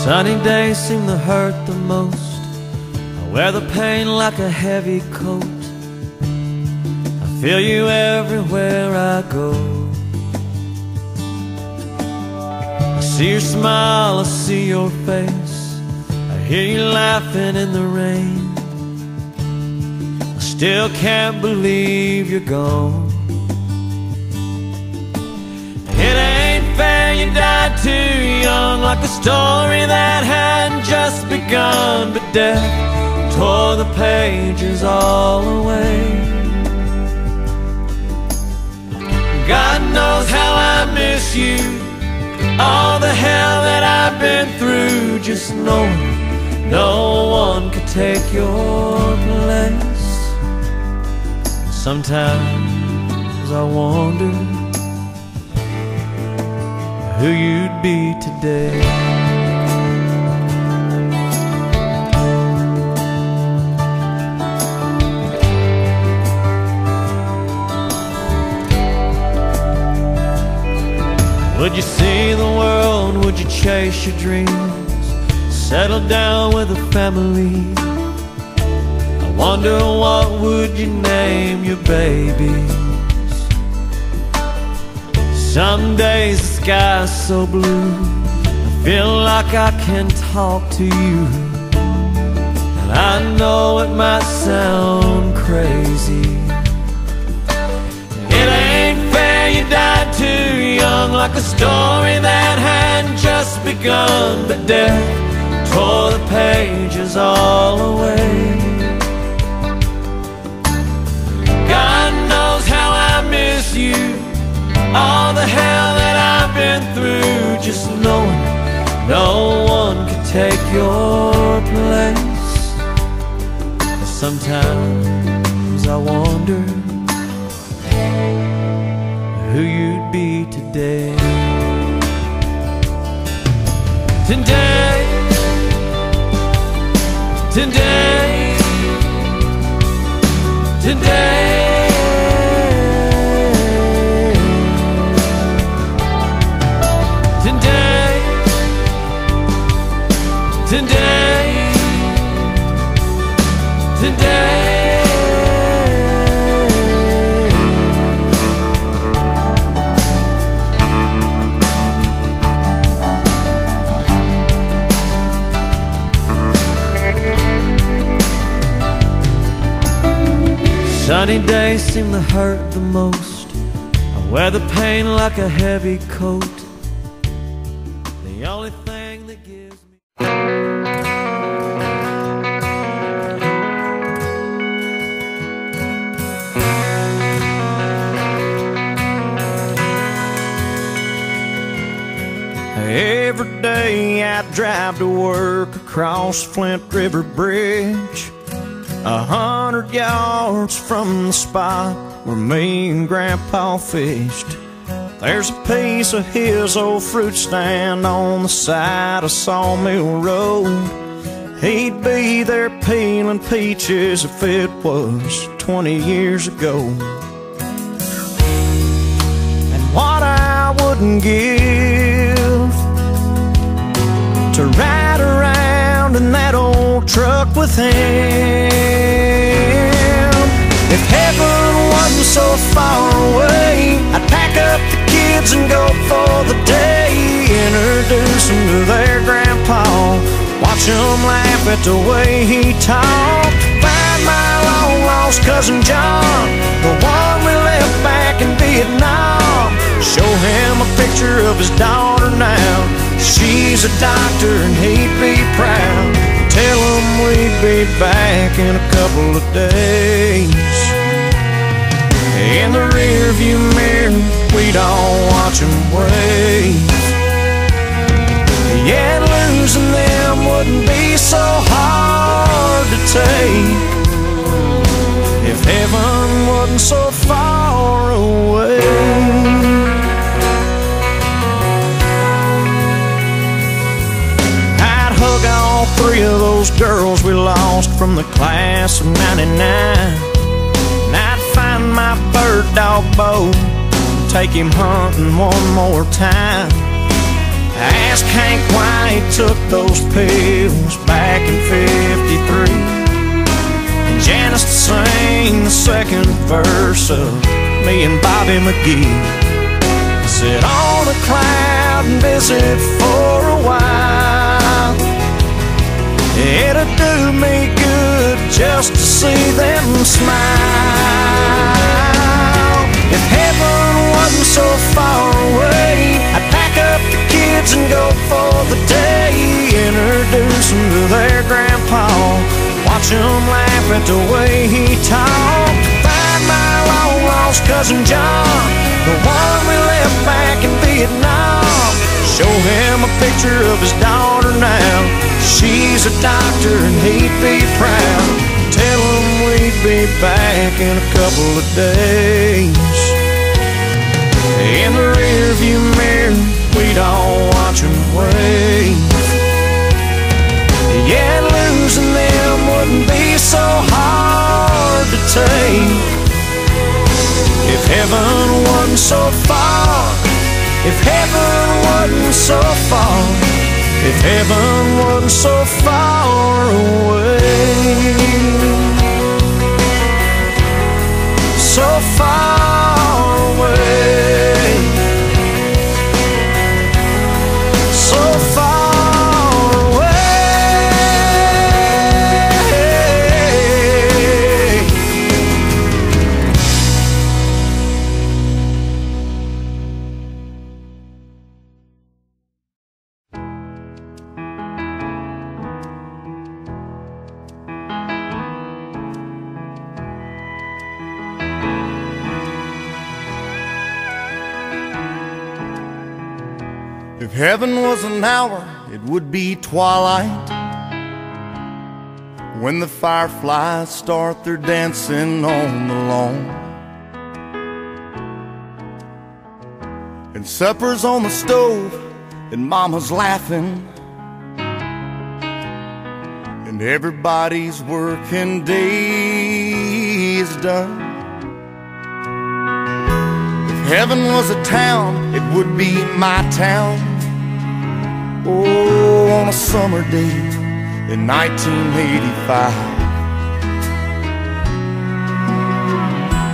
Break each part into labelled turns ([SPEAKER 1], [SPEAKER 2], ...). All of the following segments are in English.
[SPEAKER 1] Sunny days seem to hurt the most. I wear the pain like a heavy coat. I feel you everywhere I go. I see your smile, I see your face. I hear you laughing in the rain. I still can't believe you're gone. It ain't fair you died too young, like a story that hadn't just begun. But death tore the pages all away. God knows how I miss you, all the hell that I've been through. Just knowing no one could take your place. Sometimes I wonder who you'd be today. Would you see the world? Would you chase your dreams? Settle down with a family? I wonder what would you name your babies? Some days the sky's so blue, I feel like I can talk to you. And I know it might sound crazy. It ain't fair you died too young, like a story that hadn't just begun. But death tore the pages all away. God knows how I miss you, all the hell that I've been through. Just knowing no one could take your place. Sometimes I wonder who you'd be today. Today, today, today. Today, today. Sunny days seem to hurt the most. I wear the pain like a heavy coat. The only thing that gives me
[SPEAKER 2] every day I drive to work across Flint River Bridge, 100 yards from the spot where me and Grandpa fished. There's a piece of his old fruit stand on the side of Sawmill Road. He'd be there peeling peaches if it was 20 years ago. And what I wouldn't give to ride around in that old truck with him. If heaven wasn't so far away, I'd pack up the kids and go for the day. Introduce them to their grandpa, watch them laugh at the way he talked. Find my long lost cousin John, the one we left back in Vietnam. Show him a picture of his daughter now. She's a doctor and he'd be proud. Tell him we'd be back in a couple of days. In the rearview mirror, we'd all watch him wave. Yeah, losing them wouldn't be so hard to take if heaven wasn't so far away. All three of those girls we lost from the class of '99. And I'd find my bird dog Bo, take him hunting one more time. Ask Hank why they took those pills back in '53. And Janice sang the second verse of me and Bobby McGee. Sit on a cloud and visit for a while. It'd do me good just to see them smile. If heaven wasn't so far away, I'd pack up the kids and go for the day. Introduce them to their grandpa, watch them laugh at the way he talked. Find my long-lost cousin John, the one we left back in Vietnam. Show him a picture of his daughter now. She's a doctor and he'd be proud. Tell him we'd be back in a couple of days. In the rearview mirror, we'd all watch him wave. Yeah, losing them wouldn't be so hard to take. If heaven wasn't so far, if heaven wasn't so far, if heaven wasn't so far away, so far away, so far away.
[SPEAKER 3] If heaven was an hour, it would be twilight, when the fireflies start their dancing on the lawn, and supper's on the stove, and mama's laughing, and everybody's working day is done. If heaven was a town, it would be my town. Oh, on a summer day in 1985.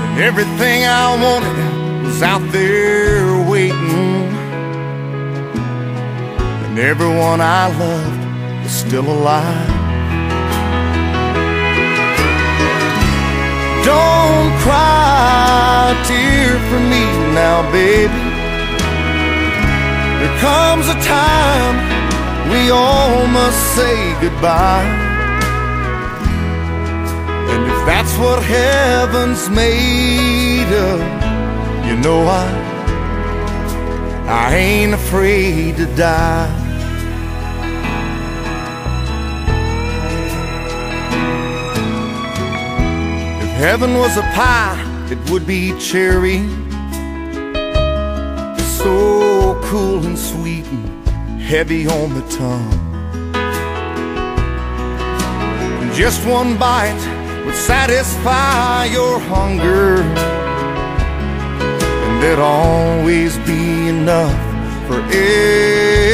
[SPEAKER 3] And everything I wanted was out there waiting, and everyone I loved was still alive. Don't cry a tear for me now, baby. There comes a time we all must say goodbye. And if that's what heaven's made of, you know I ain't afraid to die. If heaven was a pie, it would be cherry, so cool and sweet and heavy on the tongue. And just one bite would satisfy your hunger, and there'd always be enough for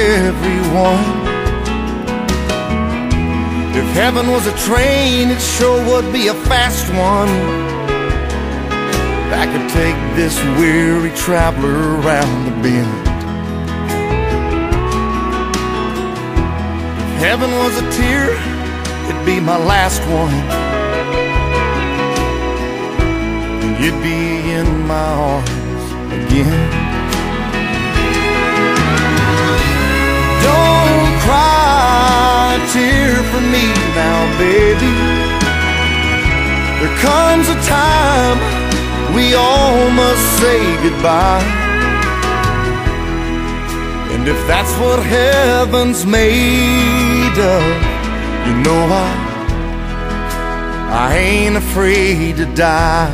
[SPEAKER 3] everyone. If heaven was a train, it sure would be a fast one, that could take this weary traveler around the bend. If heaven was a tear, it'd be my last one, and you'd be in my arms again. Don't cry a tear for me now, baby. There comes a time we all must say goodbye. And if that's what heaven's made of, you know I ain't afraid to die.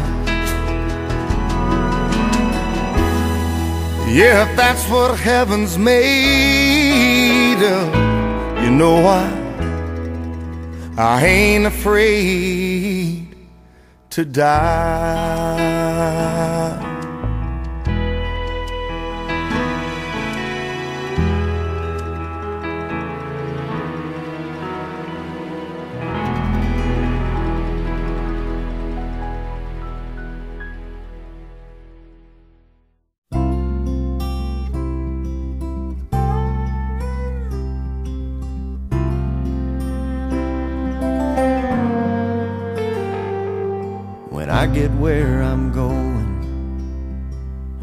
[SPEAKER 3] Yeah, if that's what heaven's made of, you know I ain't afraid to die.
[SPEAKER 2] I get where I'm going,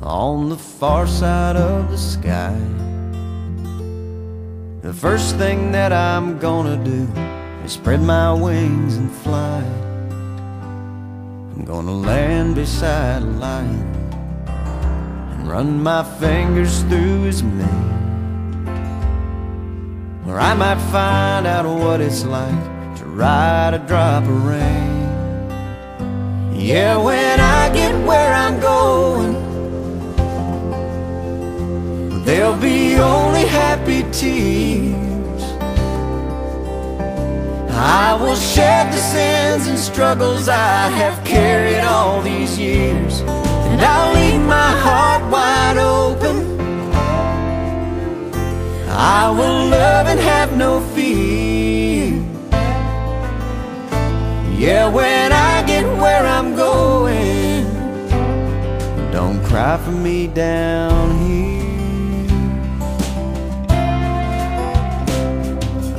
[SPEAKER 2] on the far side of the sky, the first thing that I'm gonna do is spread my wings and fly. I'm gonna land beside a lion and run my fingers through his mane, where I might find out what it's like to ride a drop of rain. Yeah, when I get where I'm going, there'll be only happy tears. I will shed the sins and struggles I have carried all these years, and I'll leave my heart wide open. I will love and have no fear. Yeah, when I get where I'm going, don't cry for me down here.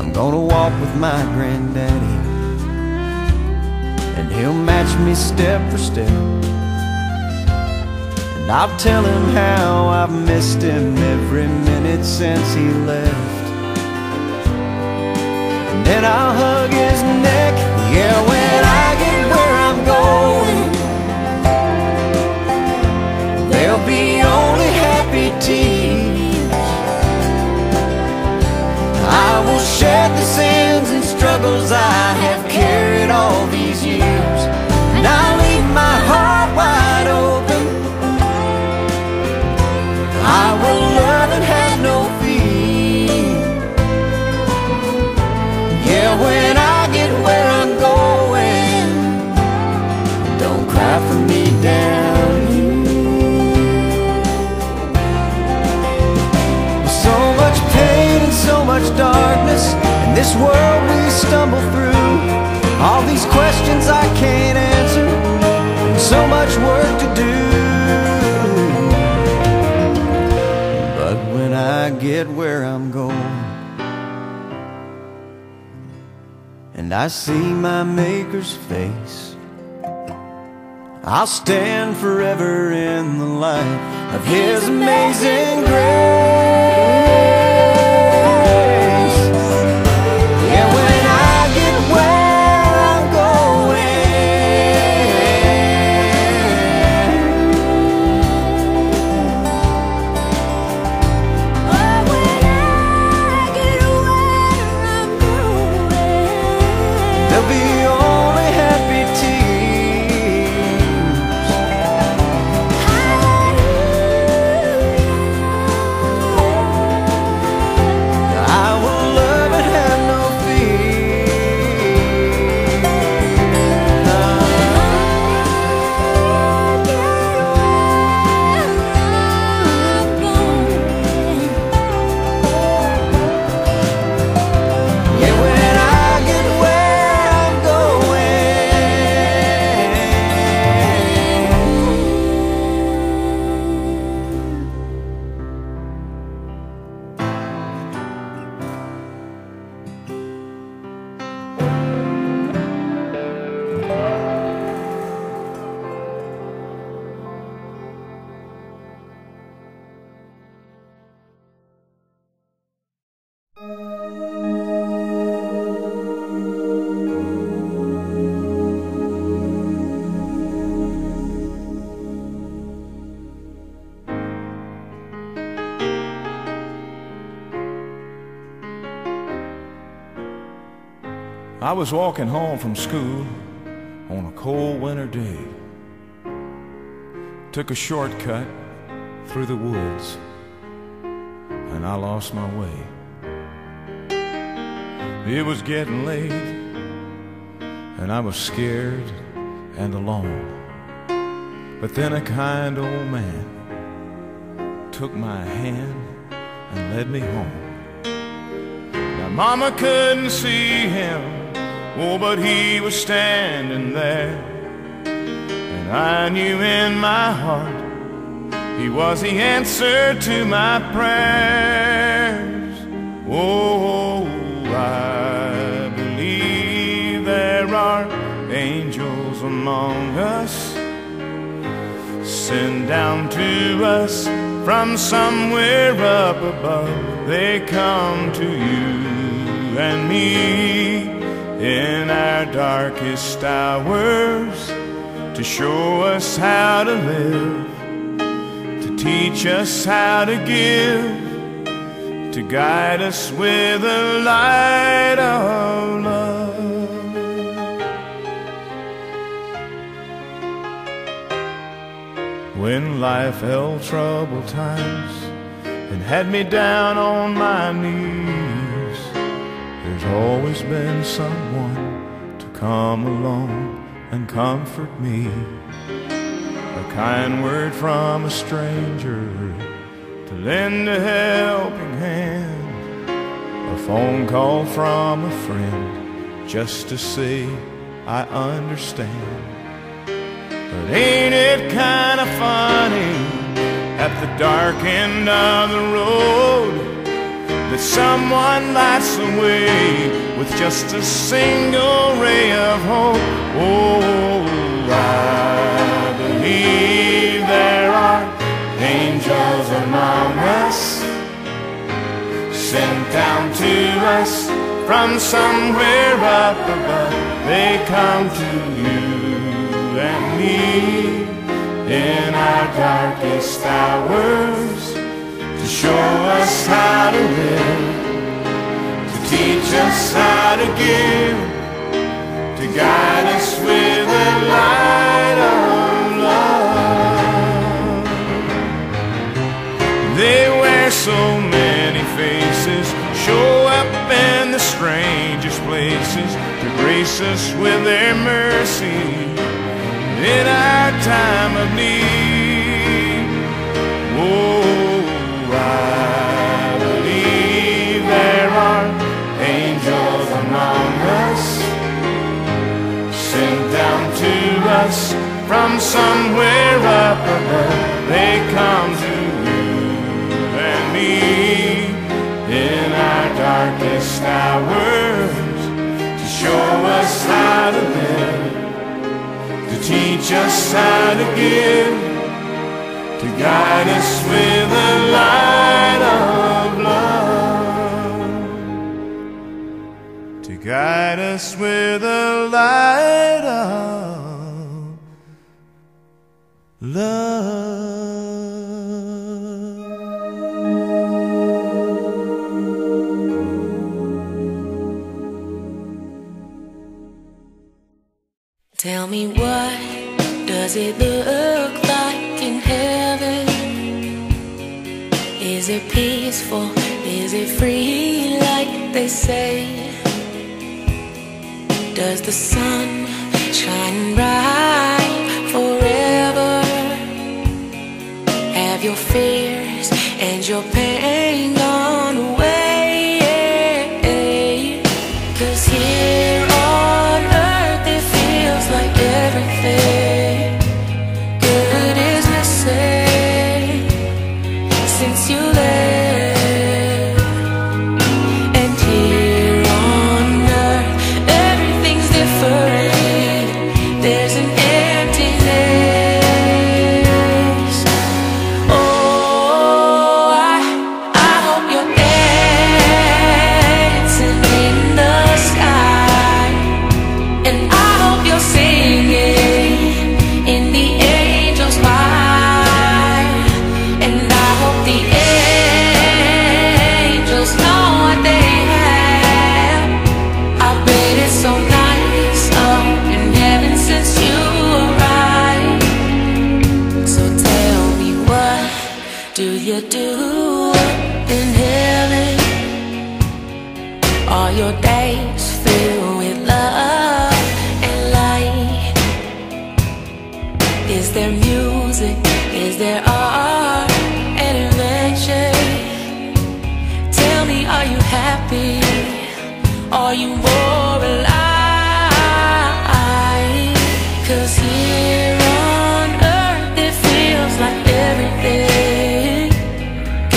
[SPEAKER 2] I'm gonna walk with my granddaddy, and he'll match me step for step, and I'll tell him how I've missed him every minute since he left. And then I'll hug his neck. Yeah, when I get where I'm going, there'll be only happy tears. I will shed the sins and struggles I have carried all these years, and I'll leave my heart wide open. I will love and have no fear. Yeah, when I get where I'm going, don't cry for me down here. So much pain and so much darkness in this world we stumble through. All these questions I can't answer, and so much work to do. But when I get where I'm going, and I see my Maker's face, I'll stand forever in the light of His amazing grace. Yeah, when I get where I'm there'll be only happy tears. I will love and have no Yeah, when I get where I'm
[SPEAKER 1] I was walking home from school on a cold winter day. Took a shortcut through the woods, and I lost my way. It was getting late, and I was scared and alone. But then a kind old man took my hand and led me home. Now Mama couldn't see him, oh, but he was standing there, and I knew in my heart he was the answer to my prayers. Oh, I believe there are angels among us,
[SPEAKER 4] send down to us from somewhere up above. They come to you and me in our darkest hours to show us how to live, to teach us how to give, to guide us with the light of love. When life held troubled times and had me down on my knees, there's always been someone to come along and comfort me. A kind word from a stranger to lend a helping hand, a phone call from a friend just to say I understand. But ain't it kind of funny at the dark end of the road that someone lights the way with just a single ray of hope? Oh, I believe there are angels among us, sent down to us from somewhere up above. They come to you and me in our darkest hours to show us how to live, to teach us how to give, to guide us with the light of love. They wear so many faces, show up in the strangest places to grace us with their mercy in our time of need. Oh, I believe there are angels among us, sent down to us from somewhere up above. They come to you and me in our darkest hours to show us how to live, to teach us how to give, to guide us with the light of love, to guide us with the light of love.
[SPEAKER 5] Tell me, what does it look like in heaven? Is it peaceful? Is it free like they say? Does the sun shine bright forever? Have your fears and your pain gone away? 'Cause here on earth it feels like everything good is missing since you left. And here on earth everything's different. There's an emptiness. Oh, I hope you're dancing in the sky, and I hope you're singing in the angels' choir, and I hope the angels know what they have. I bet it's so nice up in heaven since you arrived. So tell me, what do you do in heaven? Are your days filled with love and light? Is there music? Is there art and invention? Tell me, are you happy? Are you more alive? 'Cause here on earth it feels like everything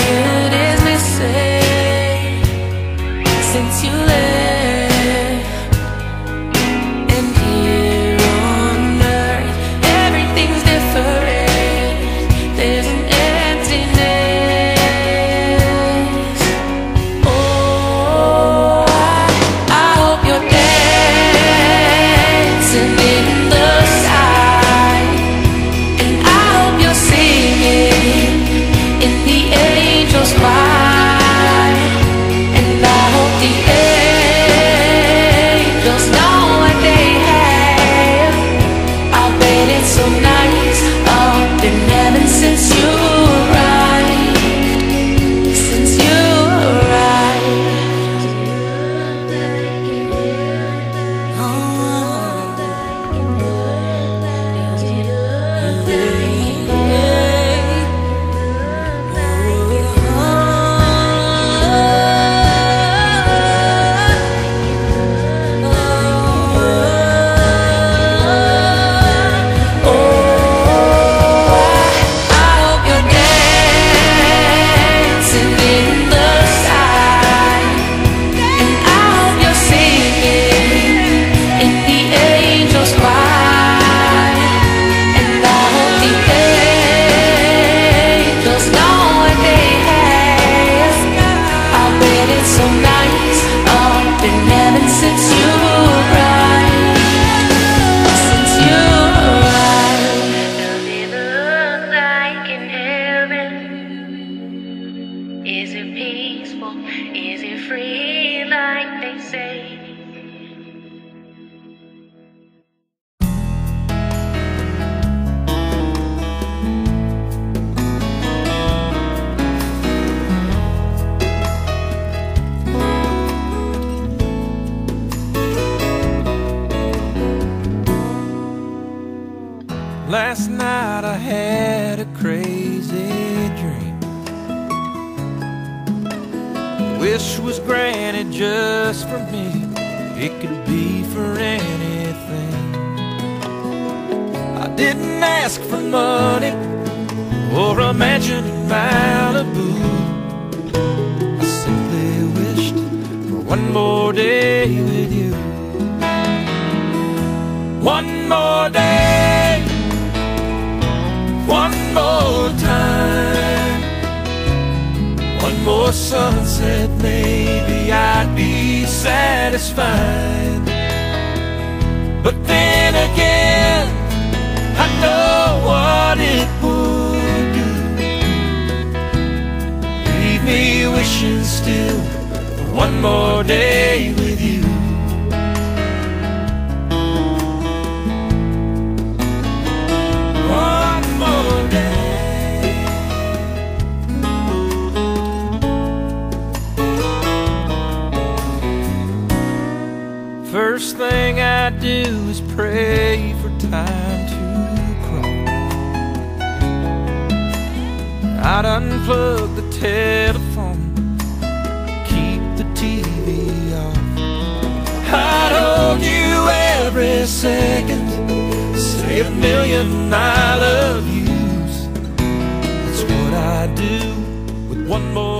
[SPEAKER 5] good is missing since you left. And here on earth everything's different. free like they say.
[SPEAKER 1] Last night I had a crazy dream. Wish was granted just for me. It could be for anything. I didn't ask for money or a mansion in Malibu. I simply wished for one more day with you. One more day, one more time, one more sunset, maybe I'd be satisfied. But then again, I know what it would do. Leave me wishing still for one more day with you. First thing I do is pray for time to crawl. I'd unplug the telephone, keep the TV off. I'd hold you every second, say a million I love yous. That's what I do with one more